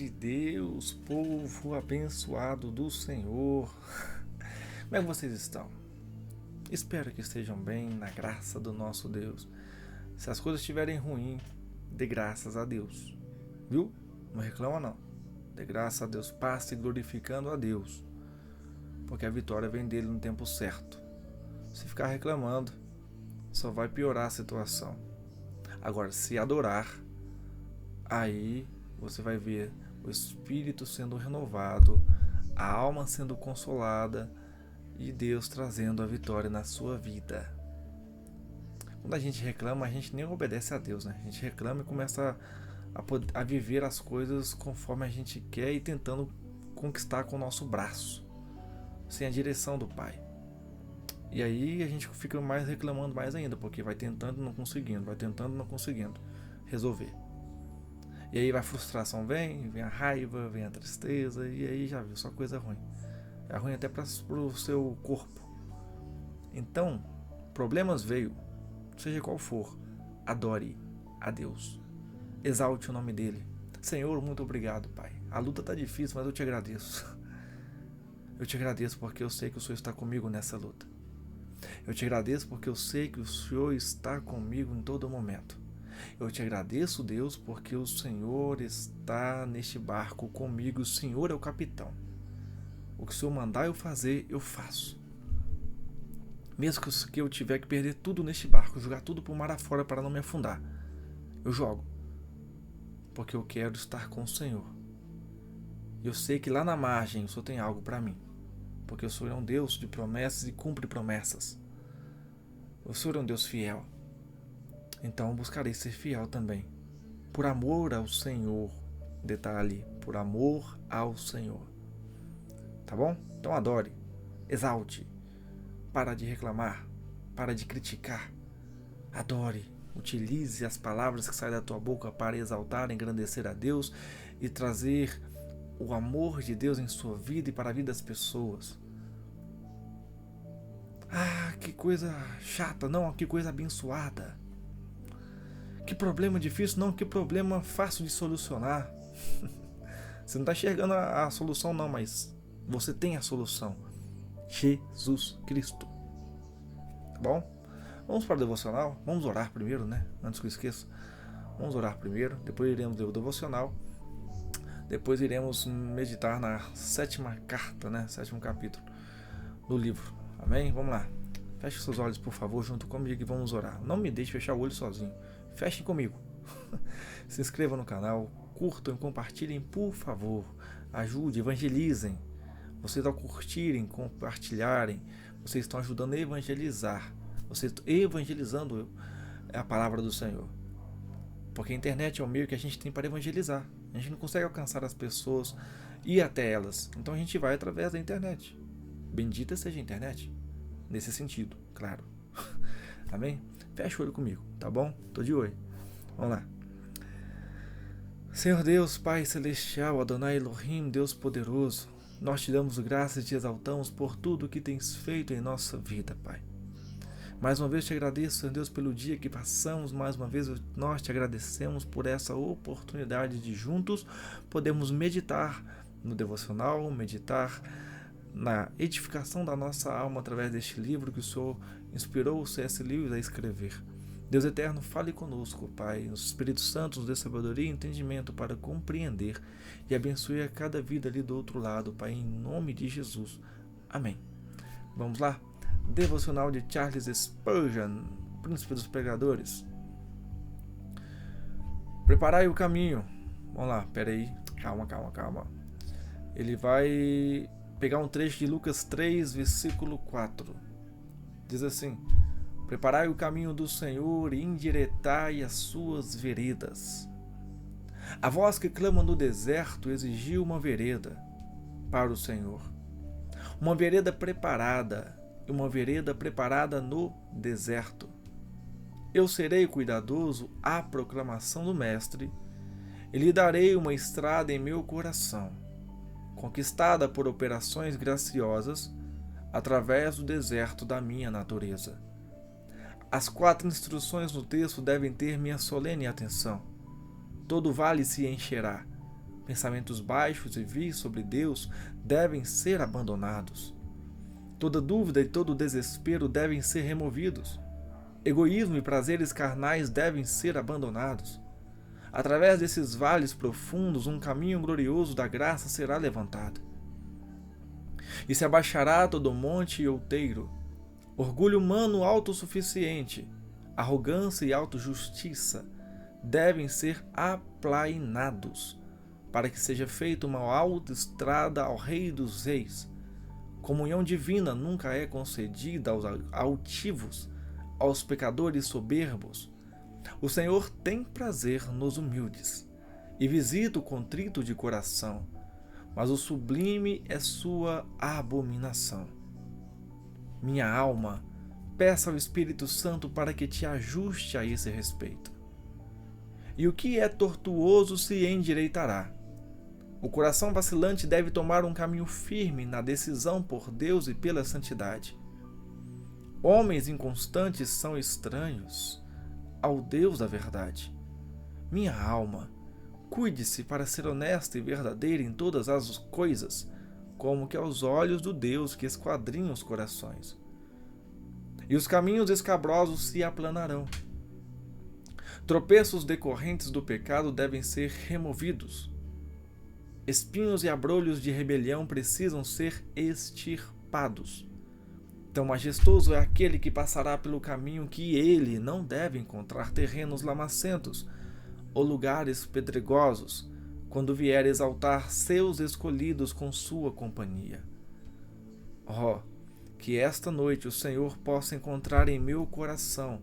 de Deus, povo abençoado do Senhor. Como é que vocês estão? Espero que estejam bem na graça do nosso Deus. Se as coisas estiverem ruins, dê graças a Deus. Viu? Não reclama não. Dê graças a Deus, passe glorificando a Deus. Porque a vitória vem dele no tempo certo. Se ficar reclamando, só vai piorar a situação. Agora, se adorar, aí você vai ver o espírito sendo renovado, a alma sendo consolada e Deus trazendo a vitória na sua vida. Quando a gente reclama, a gente nem obedece a Deus, né? A gente reclama e começa a viver as coisas conforme a gente quer e tentando conquistar com o nosso braço, sem a direção do Pai. E aí a gente fica mais reclamando mais ainda, porque vai tentando e não conseguindo, resolver. E aí a frustração vem a raiva, vem a tristeza, e aí já viu, só coisa ruim. É ruim até para o seu corpo. Então, problemas veio, seja qual for, adore a Deus. Exalte o nome dele. Senhor, muito obrigado, Pai. A luta tá difícil, mas eu te agradeço. Eu te agradeço porque eu sei que o Senhor está comigo nessa luta. Eu te agradeço porque eu sei que o Senhor está comigo em todo momento. Eu te agradeço, Deus, porque o Senhor está neste barco comigo. O Senhor é o capitão. O que o Senhor mandar eu fazer, eu faço. Mesmo que eu tiver que perder tudo neste barco, jogar tudo para o mar afora para não me afundar, eu jogo. Porque eu quero estar com o Senhor. Eu sei que lá na margem o Senhor tem algo para mim. Porque o Senhor é um Deus de promessas e cumpre promessas. O Senhor é um Deus fiel. Então eu buscarei ser fiel também. Por amor ao Senhor. Detalhe, por amor ao Senhor. Tá bom? Então adore. Exalte. Para de reclamar. Para de criticar. Adore. Utilize as palavras que saem da tua boca para exaltar, engrandecer a Deus e trazer o amor de Deus em sua vida e para a vida das pessoas. Ah, que coisa chata, não, que coisa abençoada. Que problema difícil, não, que problema fácil de solucionar. Você não está enxergando a solução não, mas você tem a solução. Jesus Cristo. Tá bom? Vamos para o devocional? Vamos orar primeiro, né? Antes que eu esqueça. Vamos orar primeiro, depois iremos ler o devocional. Depois iremos meditar na 7ª carta, né? 7º capítulo do livro. Amém? Vamos lá. Feche seus olhos, por favor, junto comigo e vamos orar. Não me deixe fechar o olho sozinho. Fechem comigo. Se inscrevam no canal, curtam e compartilhem, por favor. Ajude, evangelizem. Vocês ao curtirem, compartilharem, vocês estão ajudando a evangelizar. Vocês estão evangelizando a palavra do Senhor. Porque a internet é o meio que a gente tem para evangelizar. A gente não consegue alcançar as pessoas e ir até elas. Então a gente vai através da internet. Bendita seja a internet. Nesse sentido, claro. Amém? Fecha o olho comigo, tá bom? Tô de olho. Vamos lá. Senhor Deus, Pai Celestial, Adonai Elohim, Deus poderoso, nós te damos graças e te exaltamos por tudo que tens feito em nossa vida, Pai. Mais uma vez te agradeço, Senhor Deus, pelo dia que passamos. Mais uma vez nós te agradecemos por essa oportunidade de juntos podermos meditar no devocional, meditar na edificação da nossa alma através deste livro que o Senhor inspirou o C.S. Lewis a escrever. Deus eterno, fale conosco, Pai. O Espírito Santo nos dê sabedoria e entendimento para compreender e abençoe a cada vida ali do outro lado, Pai, em nome de Jesus. Amém. Vamos lá? Devocional de Charles Spurgeon, Príncipe dos Pregadores. Preparai o caminho. Vamos lá, peraí. Calma. Ele vai pegar um trecho de Lucas 3, versículo 4. Diz assim: Preparai o caminho do Senhor e endireitai as suas veredas. A voz que clama no deserto exigiu uma vereda para o Senhor. Uma vereda preparada. Uma vereda preparada no deserto. Eu serei cuidadoso à proclamação do Mestre e lhe darei uma estrada em meu coração, conquistada por operações graciosas através do deserto da minha natureza. As 4 instruções no texto devem ter minha solene atenção. Todo vale se encherá. Pensamentos baixos e vis sobre Deus devem ser abandonados. Toda dúvida e todo desespero devem ser removidos. Egoísmo e prazeres carnais devem ser abandonados. Através desses vales profundos, um caminho glorioso da graça será levantado. E se abaixará todo monte e outeiro, orgulho humano autossuficiente, arrogância e autojustiça devem ser aplainados, para que seja feita uma autoestrada ao Rei dos Reis. Comunhão divina nunca é concedida aos altivos, aos pecadores soberbos. O Senhor tem prazer nos humildes e visita o contrito de coração, mas o sublime é sua abominação. Minha alma, peça ao Espírito Santo para que te ajuste a esse respeito. E o que é tortuoso se endireitará. O coração vacilante deve tomar um caminho firme na decisão por Deus e pela santidade. Homens inconstantes são estranhos ao Deus da verdade. Minha alma, cuide-se para ser honesta e verdadeira em todas as coisas, como que aos olhos do Deus que esquadrinha os corações. E os caminhos escabrosos se aplanarão. Tropeços decorrentes do pecado devem ser removidos. Espinhos e abrolhos de rebelião precisam ser extirpados. Tão majestoso é aquele que passará pelo caminho que ele não deve encontrar terrenos lamacentos ou lugares pedregosos, quando vier exaltar seus escolhidos com sua companhia. Oh, que esta noite o Senhor possa encontrar em meu coração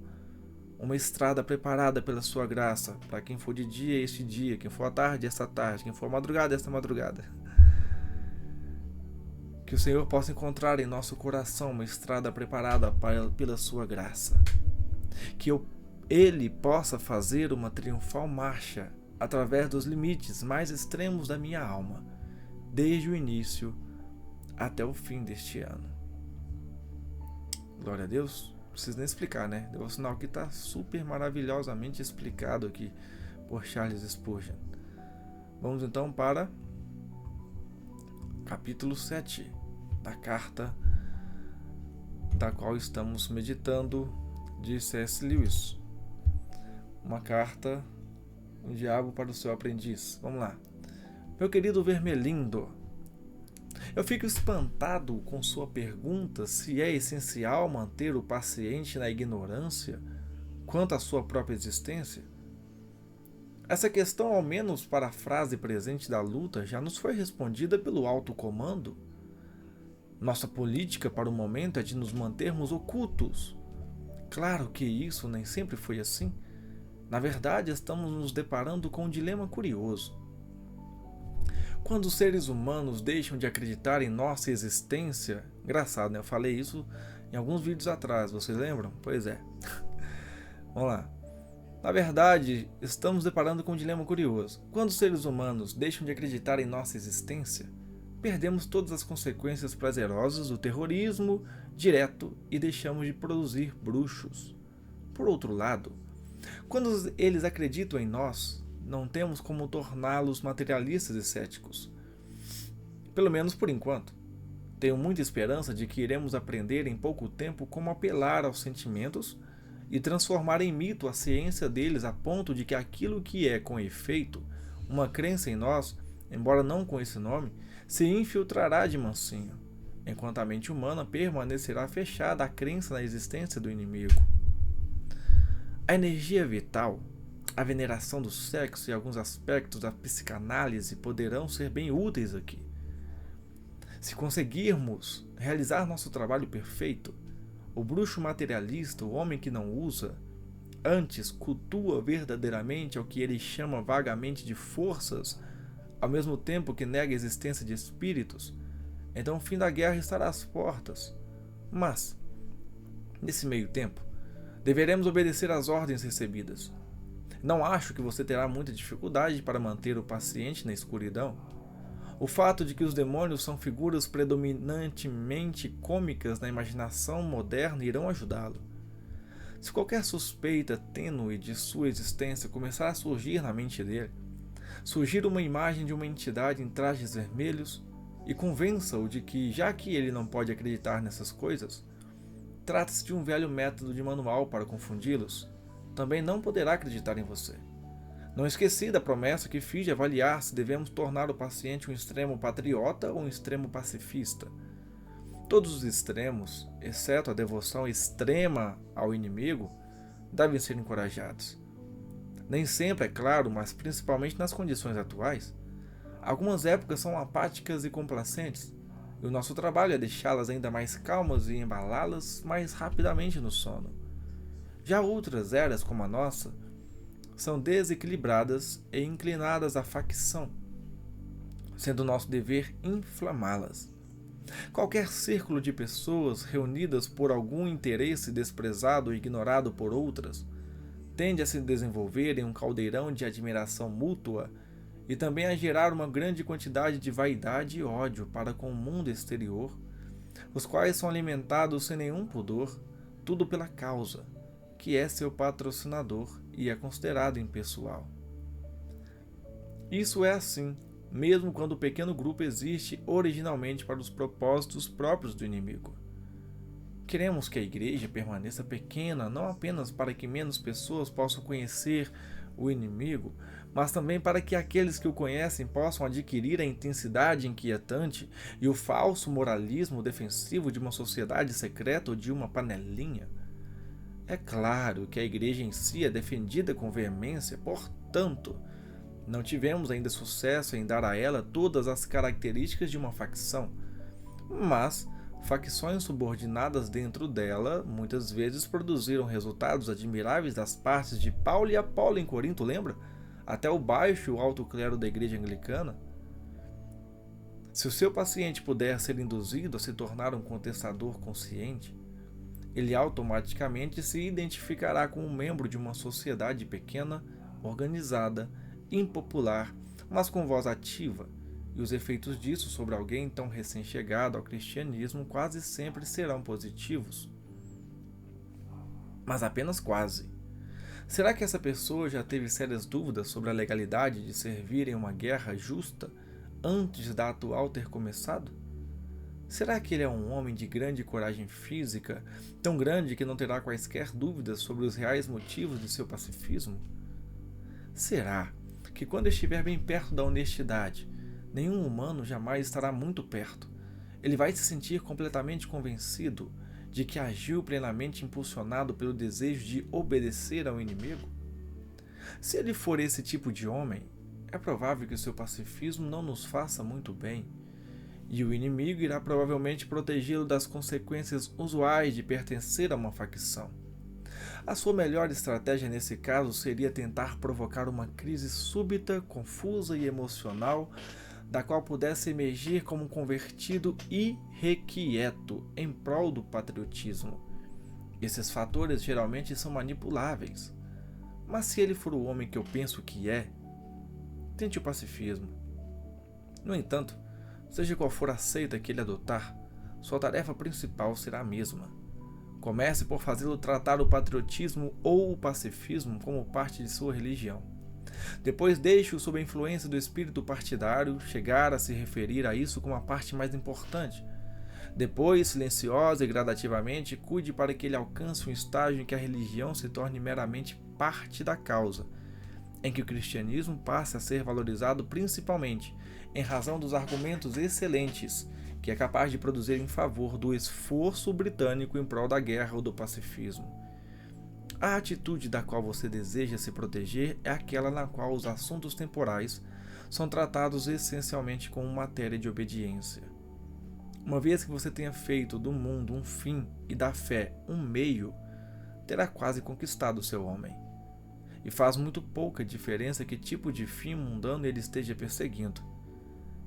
uma estrada preparada pela sua graça, para quem for de dia este dia, quem for à tarde esta tarde, quem for madrugada esta madrugada. Que o Senhor possa encontrar em nosso coração uma estrada preparada pela sua graça. Que Ele possa fazer uma triunfal marcha através dos limites mais extremos da minha alma, desde o início até o fim deste ano. Glória a Deus. Não preciso nem explicar, né? Deu um sinal que está super maravilhosamente explicado aqui por Charles Spurgeon. Vamos então para capítulo 7 da carta da qual estamos meditando, de C.S. Lewis. Uma carta, um diabo para o seu aprendiz. Vamos lá. Meu querido Vermelindo, eu fico espantado com sua pergunta se é essencial manter o paciente na ignorância quanto à sua própria existência. Essa questão, ao menos para a frase presente da luta, já nos foi respondida pelo alto comando. Nossa política para o momento é de nos mantermos ocultos. Claro que isso nem sempre foi assim. Na verdade, estamos nos deparando com um dilema curioso. Quando os seres humanos deixam de acreditar em nossa existência... Engraçado, né? Eu falei isso em alguns vídeos atrás, vocês lembram? Pois é. Vamos lá. Na verdade, estamos deparando com um dilema curioso. Quando os seres humanos deixam de acreditar em nossa existência, perdemos todas as consequências prazerosas do terrorismo direto e deixamos de produzir bruxos. Por outro lado, quando eles acreditam em nós, não temos como torná-los materialistas e céticos. Pelo menos por enquanto. Tenho muita esperança de que iremos aprender em pouco tempo como apelar aos sentimentos e transformar em mito a ciência deles a ponto de que aquilo que é, com efeito, uma crença em nós, embora não com esse nome, se infiltrará de mansinho, enquanto a mente humana permanecerá fechada à crença na existência do inimigo. A energia vital, a veneração do sexo e alguns aspectos da psicanálise poderão ser bem úteis aqui. Se conseguirmos realizar nosso trabalho perfeito, o bruxo materialista, o homem que não usa, antes cultua verdadeiramente ao que ele chama vagamente de forças, ao mesmo tempo que nega a existência de espíritos, então o fim da guerra estará às portas. Mas, nesse meio tempo, deveremos obedecer às ordens recebidas. Não acho que você terá muita dificuldade para manter o paciente na escuridão. O fato de que os demônios são figuras predominantemente cômicas na imaginação moderna irão ajudá-lo. Se qualquer suspeita tênue de sua existência começar a surgir na mente dele, Sugira uma imagem de uma entidade em trajes vermelhos e convença-o de que, já que ele não pode acreditar nessas coisas, trata-se de um velho método de manual para confundi-los, também não poderá acreditar em você. Não esqueci da promessa que fiz de avaliar se devemos tornar o paciente um extremo patriota ou um extremo pacifista. Todos os extremos, exceto a devoção extrema ao inimigo, devem ser encorajados. Nem sempre, é claro, mas principalmente nas condições atuais. Algumas épocas são apáticas e complacentes, e o nosso trabalho é deixá-las ainda mais calmas e embalá-las mais rapidamente no sono. Já outras eras, como a nossa, são desequilibradas e inclinadas à facção, sendo nosso dever inflamá-las. Qualquer círculo de pessoas reunidas por algum interesse desprezado ou ignorado por outras tende a se desenvolver em um caldeirão de admiração mútua e também a gerar uma grande quantidade de vaidade e ódio para com o mundo exterior, os quais são alimentados sem nenhum pudor, tudo pela causa, que é seu patrocinador e é considerado impessoal. Isso é assim, mesmo quando o pequeno grupo existe originalmente para os propósitos próprios do inimigo. Queremos que a igreja permaneça pequena não apenas para que menos pessoas possam conhecer o inimigo, mas também para que aqueles que o conhecem possam adquirir a intensidade inquietante e o falso moralismo defensivo de uma sociedade secreta ou de uma panelinha. É claro que a igreja em si é defendida com veemência, portanto, não tivemos ainda sucesso em dar a ela todas as características de uma facção, mas facções subordinadas dentro dela muitas vezes produziram resultados admiráveis das partes de Paulo e Apolo em Corinto, lembra? Até o baixo e o alto clero da igreja anglicana. Se o seu paciente puder ser induzido a se tornar um contestador consciente, ele automaticamente se identificará como um membro de uma sociedade pequena, organizada, impopular, mas com voz ativa, e os efeitos disso sobre alguém tão recém-chegado ao cristianismo quase sempre serão positivos. Mas apenas quase. Será que essa pessoa já teve sérias dúvidas sobre a legalidade de servir em uma guerra justa antes da atual ter começado? Será que ele é um homem de grande coragem física, tão grande que não terá quaisquer dúvidas sobre os reais motivos de seu pacifismo? Será que quando estiver bem perto da honestidade, nenhum humano jamais estará muito perto, ele vai se sentir completamente convencido de que agiu plenamente impulsionado pelo desejo de obedecer ao inimigo? Se ele for esse tipo de homem, é provável que o seu pacifismo não nos faça muito bem, e o inimigo irá provavelmente protegê-lo das consequências usuais de pertencer a uma facção. A sua melhor estratégia nesse caso seria tentar provocar uma crise súbita, confusa e emocional, da qual pudesse emergir como um convertido irrequieto em prol do patriotismo. Esses fatores geralmente são manipuláveis. Mas se ele for o homem que eu penso que é, tente o pacifismo. No entanto, seja qual for a seita que ele adotar, sua tarefa principal será a mesma. Comece por fazê-lo tratar o patriotismo ou o pacifismo como parte de sua religião. Depois deixe-o sob a influência do espírito partidário chegar a se referir a isso como a parte mais importante. Depois, silenciosa e gradativamente, cuide para que ele alcance um estágio em que a religião se torne meramente parte da causa, em que o cristianismo passe a ser valorizado principalmente em razão dos argumentos excelentes que é capaz de produzir em favor do esforço britânico em prol da guerra ou do pacifismo. A atitude da qual você deseja se proteger é aquela na qual os assuntos temporais são tratados essencialmente como matéria de obediência. Uma vez que você tenha feito do mundo um fim e da fé um meio, terá quase conquistado o seu homem. E faz muito pouca diferença que tipo de fim mundano ele esteja perseguindo,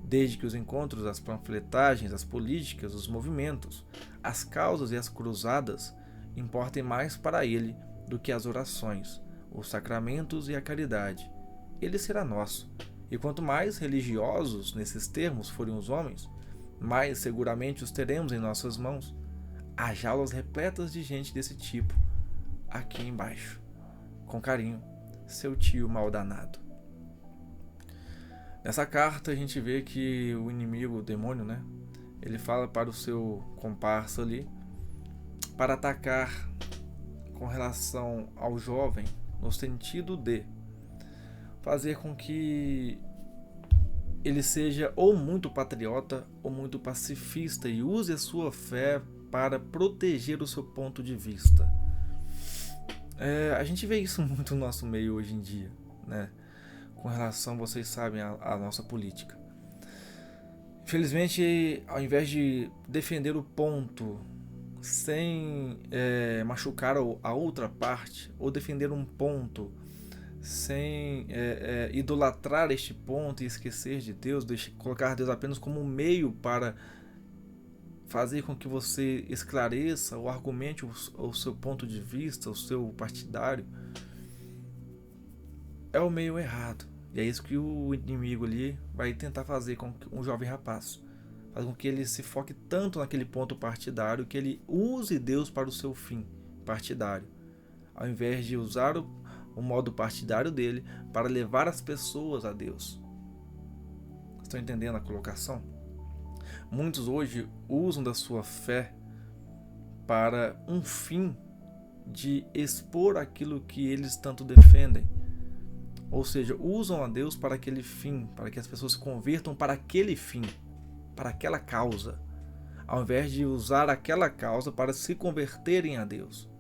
desde que os encontros, as panfletagens, as políticas, os movimentos, as causas e as cruzadas importem mais para ele do que as orações, os sacramentos e a caridade. Ele será nosso, e quanto mais religiosos nesses termos forem os homens, mais seguramente os teremos em nossas mãos. Há jaulas repletas de gente desse tipo aqui embaixo. Com carinho, seu tio mal danado. Nessa carta a gente vê que o inimigo, o demônio, né? Ele fala para o seu comparsa ali para atacar com relação ao jovem no sentido de fazer com que ele seja ou muito patriota ou muito pacifista e use a sua fé para proteger o seu ponto de vista. A gente vê isso muito no nosso meio hoje em dia, né? Com relação, vocês sabem, à nossa política. Infelizmente, ao invés de defender o ponto sem machucar a outra parte, ou defender um ponto sem idolatrar este ponto e esquecer de Deus, colocar Deus apenas como um meio para fazer com que você esclareça ou argumente o seu ponto de vista, o seu partidário, é o meio errado. E é isso que o inimigo ali vai tentar fazer com um jovem rapaz. Faz com que ele se foque tanto naquele ponto partidário que ele use Deus para o seu fim partidário, ao invés de usar o modo partidário dele para levar as pessoas a Deus. Estão entendendo a colocação? Muitos hoje usam da sua fé para um fim de expor aquilo que eles tanto defendem. Ou seja, usam a Deus para aquele fim, para que as pessoas se convertam para aquele fim, para aquela causa, ao invés de usar aquela causa para se converterem a Deus,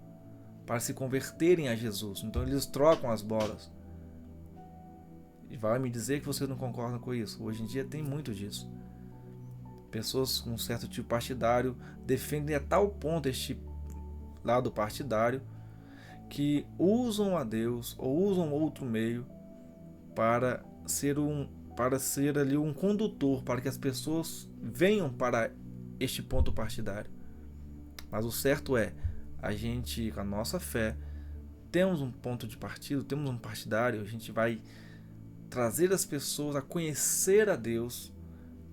para se converterem a Jesus. Então eles trocam as bolas. E vai me dizer que vocês não concordam com isso. Hoje em dia tem muito disso. Pessoas com um certo tipo partidário defendem a tal ponto este lado partidário que usam a Deus ou usam outro meio para ser ali um condutor, para que as pessoas venham para este ponto partidário. Mas o certo é, a gente, com a nossa fé, temos um ponto de partido, temos um partidário, a gente vai trazer as pessoas a conhecer a Deus,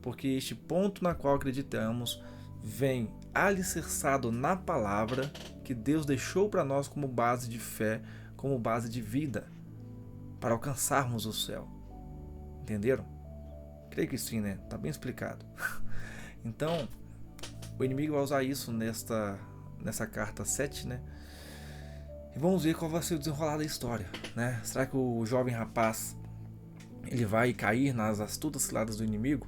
porque este ponto na qual acreditamos vem alicerçado na palavra que Deus deixou para nós como base de fé, como base de vida, para alcançarmos o céu. Entenderam? Creio que sim, né? Tá bem explicado. Então, o inimigo vai usar isso nessa carta 7, né? E vamos ver qual vai ser o desenrolar da história, né? Será que o jovem rapaz ele vai cair nas astutas ciladas do inimigo?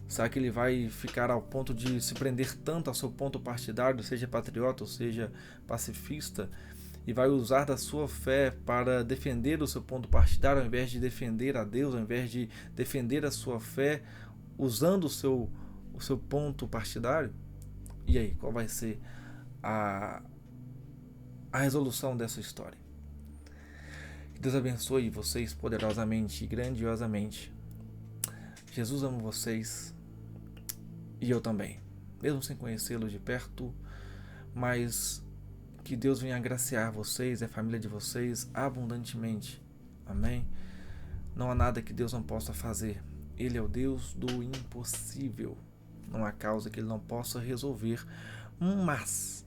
Será que ele vai ficar ao ponto de se prender tanto ao seu ponto partidário, seja patriota ou seja pacifista, e vai usar da sua fé para defender o seu ponto partidário, ao invés de defender a Deus, ao invés de defender a sua fé, usando o seu ponto partidário? E aí, qual vai ser a resolução dessa história? Que Deus abençoe vocês poderosamente e grandiosamente. Jesus ama vocês e eu também, mesmo sem conhecê-lo de perto, mas que Deus venha agraciar vocês e a família de vocês abundantemente. Amém? Não há nada que Deus não possa fazer. Ele é o Deus do impossível. Não há causa que Ele não possa resolver. Mas,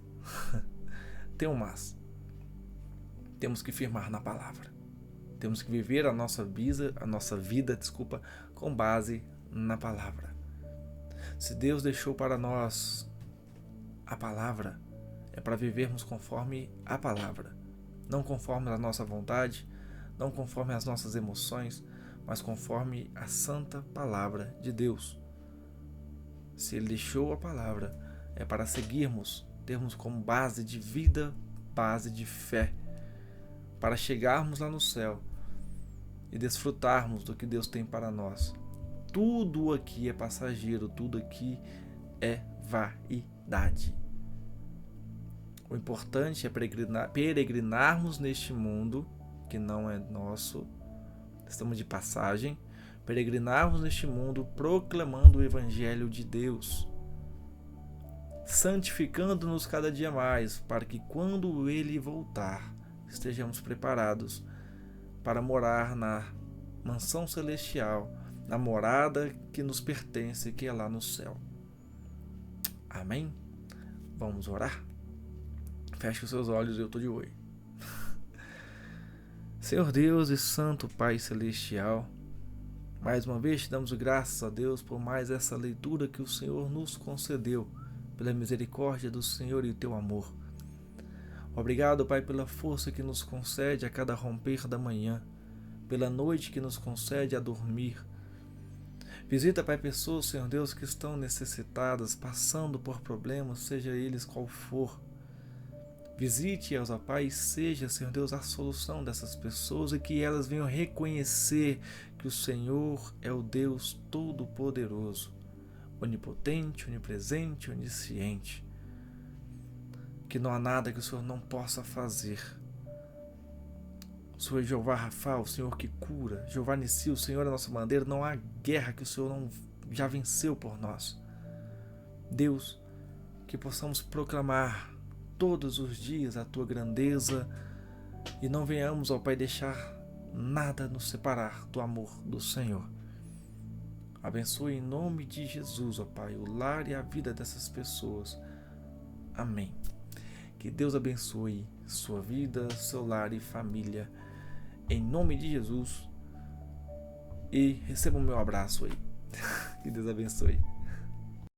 tem um mas. Temos que firmar na palavra. Temos que viver a nossa vida, com base na palavra. Se Deus deixou para nós a palavra, é para vivermos conforme a palavra, não conforme a nossa vontade, não conforme as nossas emoções, mas conforme a santa palavra de Deus. Se Ele deixou a palavra, é para seguirmos, termos como base de vida, base de fé, para chegarmos lá no céu e desfrutarmos do que Deus tem para nós. Tudo aqui é passageiro, tudo aqui é vaidade. O importante é peregrinarmos neste mundo que não é nosso, estamos de passagem, peregrinarmos neste mundo proclamando o Evangelho de Deus, santificando-nos cada dia mais, para que quando Ele voltar, estejamos preparados para morar na mansão celestial, na morada que nos pertence, que é lá no céu. Amém? Vamos orar? Feche os seus olhos e eu estou de olho. Senhor Deus e Santo Pai Celestial, Mais uma vez te damos graças a Deus por mais essa leitura que o Senhor nos concedeu, pela misericórdia do Senhor e o teu amor. Obrigado, Pai, pela força que nos concede a cada romper da manhã, pela noite que nos concede a dormir. Visita, Pai, pessoas, Senhor Deus, que estão necessitadas, passando por problemas, seja eles qual for. Visite-as, ó Pai, e seja, Senhor Deus, a solução dessas pessoas e que elas venham reconhecer que o Senhor é o Deus Todo-Poderoso, onipotente, onipresente, onisciente, que não há nada que o Senhor não possa fazer. O Senhor é Jeová Rafa, o Senhor que cura, Jeová Nissi, o Senhor é a nossa bandeira, não há guerra que o Senhor não já venceu por nós. Deus, que possamos proclamar todos os dias a tua grandeza e não venhamos, ó Pai, deixar nada nos separar do amor do Senhor. Abençoe em nome de Jesus, ó Pai, o lar e a vida dessas pessoas. Amém. Que Deus abençoe sua vida, seu lar e família, em nome de Jesus. E receba o meu abraço aí. Que Deus abençoe.